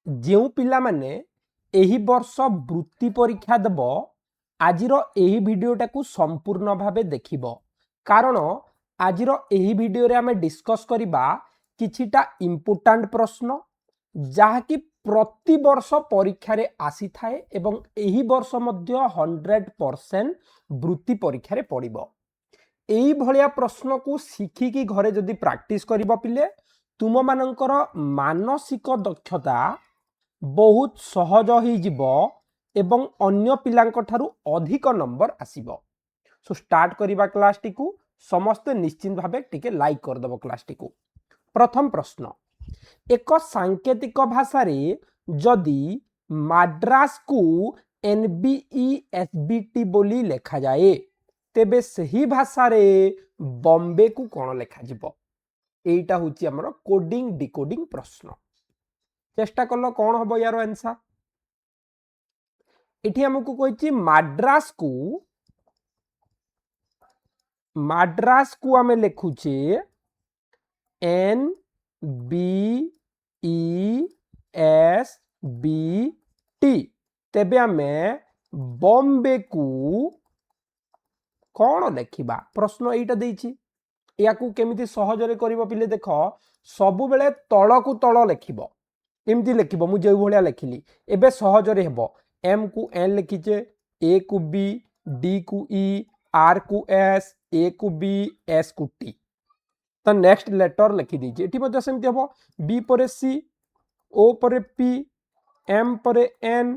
जो पिला माने एही वर्ष वृत्ति परीक्षा देव आजिर एही भिडियोटा को संपूर्ण भावे देखिबो कारण आजिर एही भिडियो रे आमे डिस्कस करिबा किछिटा इंपोर्टेंट प्रश्न जहाँकि प्रति वर्ष परीक्षा रे आसी थाए एवं एही वर्ष मध्य 100% वृत्ति परीक्षा रे पड़िबो। एही भलिया प्रश्न को शिखिकी घरे जदि प्रैक्टिस करिबो पिले तुम मानकर मानसिक दक्षता बहुत सहज हो जिवो एवं अन्य पिलांक ठारू अधिक नंबर आसीबो। सो स्टार्ट करिबा क्लास टी को समस्त निश्चित भावे टिके लाइक कर दबो क्लास टी को। प्रथम प्रश्न एक सांकेतिक भाषा रे जदि माद्रास को NBESBT बोली लेखा जाए तेबे सही भाषा रे बॉम्बे को कौन लेखा जिवो। एटा होची हमर कोडिंग डिकोडिंग प्रश्न। चेष्टा कलो कौन हम यार आंसर। इठी हमको कहिछि माद्रास को आमे लिखुचे NBESBT तेबे आमे बॉम्बे को कौन लेखिबा। प्रश्न एटा देछि या को केमिति सहज रे करिवो पिले देख सबु बेले तळ को तळ लेखिबो एमती लिखिबो मु जे भलिया लिखिली एबे सहज रे हेबो। M को N लिखिचे A को B D को E R को S A को B S को T तो नेक्स्ट लेटर लिखि दीजिए। एठी मध्ये सेमति हेबो B परे C O परे P M परे N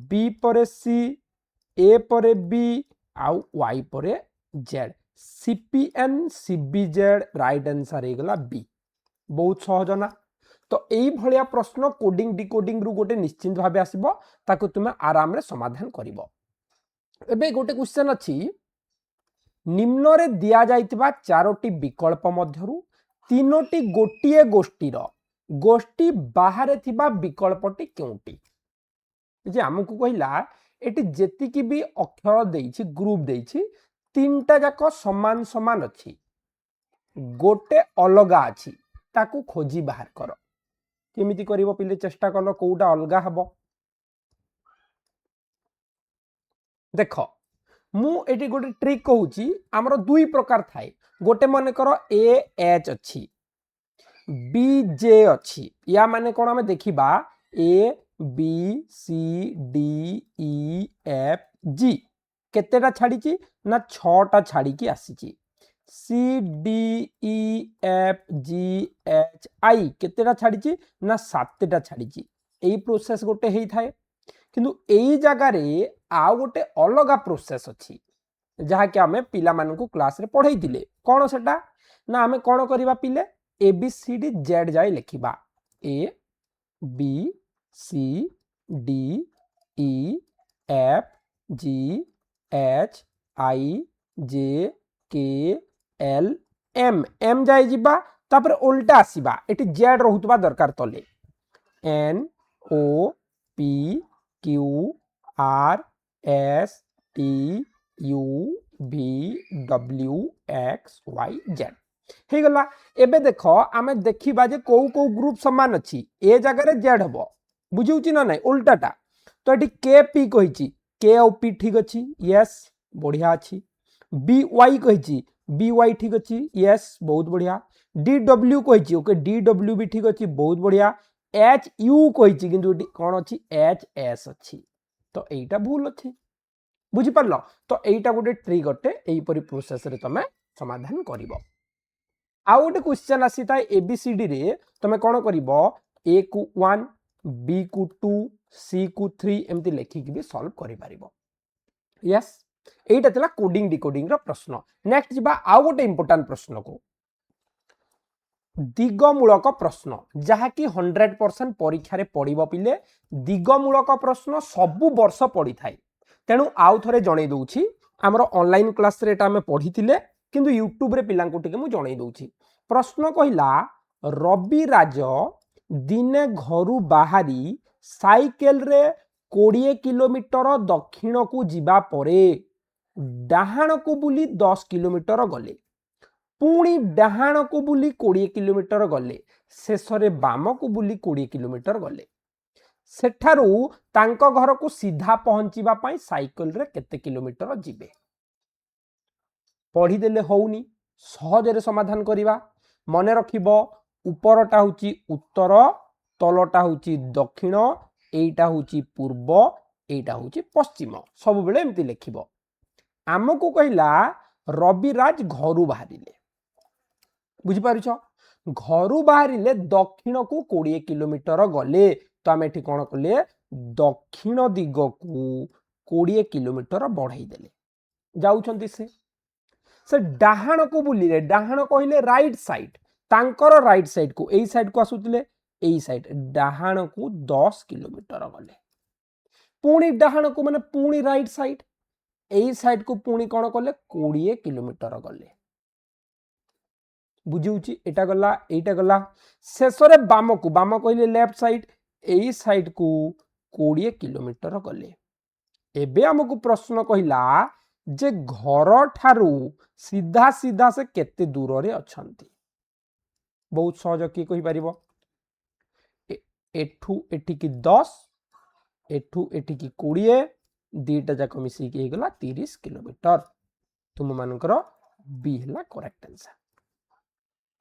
B परे C A परे B आउ Y परे Z CPN CBZ right answer हे गला B। बहुत सहज ना। तो यही भलिया प्रश्न कोडिंग डिकोडिंग रु गोटे निश्चित भावे आसीबो ताको तुमे आराम रे समाधान करिवो। एबे गोटे क्वेश्चन अछि निम्न रे दिया जाइतिबा चारोटी विकल्प मध्यरु तीनोटी गोटिए गोष्ठीर गोष्ठी बाहर थिबा विकल्पटी केउटी। जे हमकु कहिला एटी जेतिकी भी अक्षर देइछि ग्रुप देइछि तीनटा जाक समान समान अछि गोटे अलगा अछि ताकू खोजी बाहर करो। केमिति करिवो पिले चेष्टा कलो कोउटा अलगा हबो। देखो मु एटी गोटे ट्रिक कहूची हमरो दुई प्रकार थाए गोटे माने करो AH अछि BJ अछि या माने कोन हमें देखिबा A B C D E F G केतेटा छाडीची ना 6टा छाडीकी आसीची C D E F G H I केतेटा छाडीची ना 7टा छाडीची। एई प्रोसेस गोटे हेई थाए किंतु एई जगह रे आ गोटे अलगा प्रोसेस अछि जहा कि हमें पिला मानन को क्लास रे पढाई दिले। कोन सेटा ना हमें कोन करिबा पिले ABCD Z जाय लिखिबा A B C D E F G H I J K L M M जाय जिबा तापर उल्टा आसीबा एटी Z रहुतबा दरकार तले N O P Q R S T U V W X Y Z हे गला। एबे देखो आमे देखिबा जे को ग्रुप समान अछि ए जगह रे Z हबो बुझिउची ना नै उल्टाटा तो एटी K P कहिची K और P ठीक अछि यस बढ़िया अछि। B Y कहिची B Y ठीक अछि यस बहुत बढ़िया। D W कहिची ओके D W भी ठीक अछि बहुत बढ़िया। H U कहिची किंतु एटी कोन अछि H S अछि तो एटा भूल अछि बुझी परलो। तो एटा गोटे ट्रिक अटे एई परि प्रोसेस रे तमे समाधान करिवो। आ गोटे क्वेश्चन आसी थाए ABCD रे तमे कोन करिवो A को 1 B को 2 C को 3 एमती लेखि कि भी सॉल्व करि परिवो। यस एटा तला कोडिंग डिकोडिंग रो प्रश्न। नेक्स्ट जिबा आ गोटे इंपोर्टेंट प्रश्न को दिगमूलक प्रश्न जहा कि 100% परीक्षा रे पड़िबो पिले। दिगमूलक प्रश्न सबु वर्ष पड़ी थाए तेणु आउ थरे जणै दउछि हमरो ऑनलाइन क्लास रे एटा हमें पढिथिले किंतु यूट्यूब रे पिलांको टिके मु जणै दउछि। प्रश्न कहिला रवि राज दिने घरु बाहरी साइकेल रे 20 किलोमीटर दक्षिण को जिबा परे डाहाण को बुली 10 किलोमीटर गले पुणी डाहाण को बुली 20 किलोमीटर गले शेष रे बाम को बुली 20 किलोमीटर गले सेठारू तांको घर को सीधा पहुंचीबा पाई साइकिल रे केते किलोमीटर जिबे पढ़ी देले होउनी सहजरे समाधान करिबा मने रखिबो उपरटा होची उत्तर तलटा होची दक्षिण एटा होची पूर्व एटा होची पश्चिम सब बेले एमती लिखिबो आमको कहला रविराज घरू बाहरिले बुझी पारुछ घरू बाहरिले दक्षिण को 20 किलोमीटर गले तो आम एठी कोन कले दक्षिण दिग को 20 किलोमीटर बढ़ाई देले जाउछंती से डाहाण को बुलिले डाहाण कहले राइट साइड तांकर राइट साइड को एई साइड को आसुतले एई साइड डाहाण को 10 किलोमीटर गले पुणी डाहाण को माने पुणी राइट साइड एई साइड को पुणी कोन कले 20 किलोमीटर गले बुझिउची एटा गला शेषरे बाम कहले लेफ्ट साइड एई साइड को 20 किलोमीटर गले एबे हमको प्रश्न कहला जे घर ठारू सीधा सीधा से केते दूर रे अछंती बहुत सहज की कहि परिबो एठू एठी की 10 एठू एठी की 20 दीटा जाक मिसी के गला 30 किलोमीटर तुम मानकर बी हला करेक्ट आंसर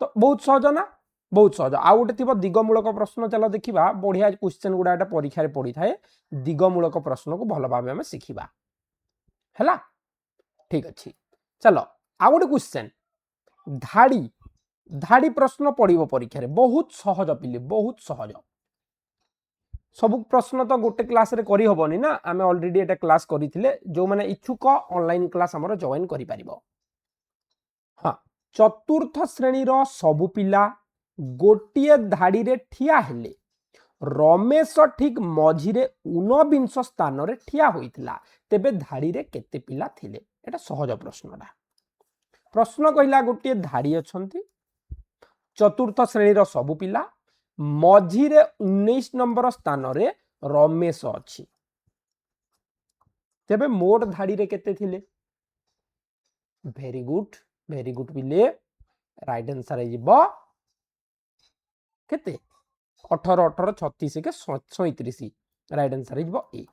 तो बहुत सहज ना बहुत सहज आ गोटे थी दिगमूलक प्रश्न चलो देखा बढ़िया क्वेश्चन गुड़ा परीक्षा पड़ी थाए दिगमूलक प्रश्न को भल भाव आम शिखा है ठीक अच्छे चलो आ गोटे क्वेश्चन धाड़ी धाड़ी प्रश्न पड़ो परीक्षा बहुत सहज पिले बहुत सहज सब प्रश्न तो गोटे क्लास रे करी हबनी ना आम ऑलरेडी एटा क्लास करथिले जो माने इच्छुक ऑनलाइन क्लास हमर जॉइन करि परिबो हां चतुर्थ श्रेणी रो सबु पिला गोटिए धाड़ी रे ठिया हेले रमेश ठीक मझिरे 49 स्थान रे ठिया होइतिला तेबे धाड़ी रे केते पिला थिले एटा सहज प्रश्नडा प्रश्न कहिला गोटिए धाड़ी अछंती चतुर्थ श्रेणी रो सबु पिला मझिरे 19 नंबर स्थान रे रमेश अछि तेबे मोट धाड़ी रे केते थिले वेरी गुड पिले राइट आंसर है जिवो केते 18 18 36 के 37 राइट आंसर है जिवो ए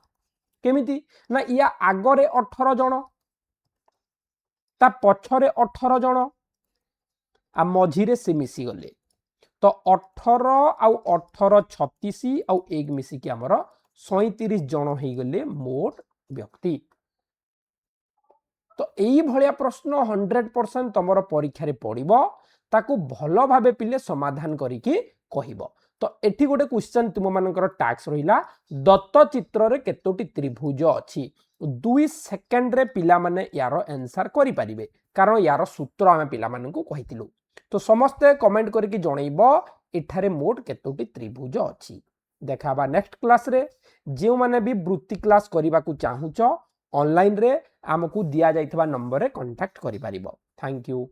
केमिति ना या आगरे 18 जण ता पछरे 18 जण आ मझिरे से मिसी गले तो 18 आउ 18 36 आउ एक मिसी के हमर 37 जण हो गले मोट व्यक्ति तो यही भाया प्रश्न 100% तुम परीक्षा रे पड़िबो ताकू भल भाबे पिले समाधान करिकी कहिबो तो एठी गोटे क्वेश्चन तुम मानकर टास्क रहिला दत्त चित्र रे केतोटी त्रिभुज अछि 2 सेकंड रे पिला माने यार आंसर करि परिबे कारण यार सूत्र आमे पिला मानन को कहितिलु तो समस्ते कमेंट करके जनइबो एठारे मोट केतोटी त्रिभुज अछि देखाबा नेक्स्ट क्लास रे जे माने भी वृत्ति क्लास करिबा को चाहुचो ऑनलाइन रे आमको दिया जाइथबा नंबर रे कांटेक्ट करि परिबो थैंक यू।